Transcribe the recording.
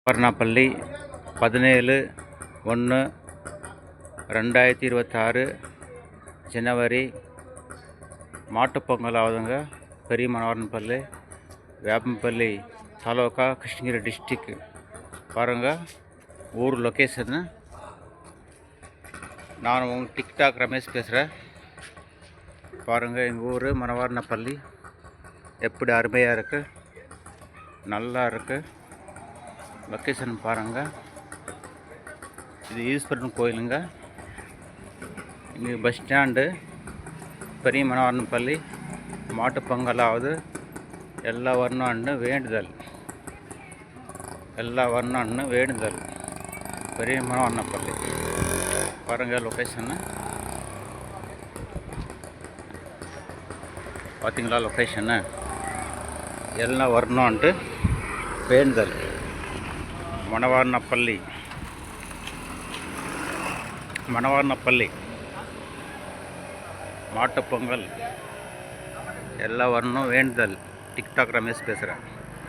வர்ணாப்பள்ளி 17/1/2026 ஜனவரி மாட்டுப்பொங்கல் ஆகுதுங்க. பெரிய மனோகரன்பள்ளி, வேப்பம்பள்ளி தாலுகா, கிருஷ்ணகிரி டிஸ்ட்ரிக். பாருங்கள் ஊர் லொக்கேஷனு. நான் உங்கள் டிக்டாக் ரமேஷ் பேசுகிறேன். பாருங்கள் எங்கள் ஊர் மனோகரன்பள்ளி எப்படி அருமையாக இருக்குது, நல்லா இருக்குது. லொக்கேஷன் பாருங்கள். இது ஈஸ்வரன் கோயிலுங்க. இங்கே பஸ் ஸ்டாண்டு, பெரிய மனோகரன்பள்ளி. மாட்டுப்பொங்கலாவது எல்லா வரணும்னு வேண்டுதல், பெரிய மனோகரன்பள்ளி. பாருங்கள் லொக்கேஷனு பார்த்தீங்களா? லொக்கேஷனு எல்லாம் வரணுன்ட்டு வேண்டுதல். மனோகரன்பள்ளி மாட்டுப்பொங்கல் எல்லாம் வரணும் வேண்டுதல். டிக்டாக் ரமேஷ் பேசுகிறேன்.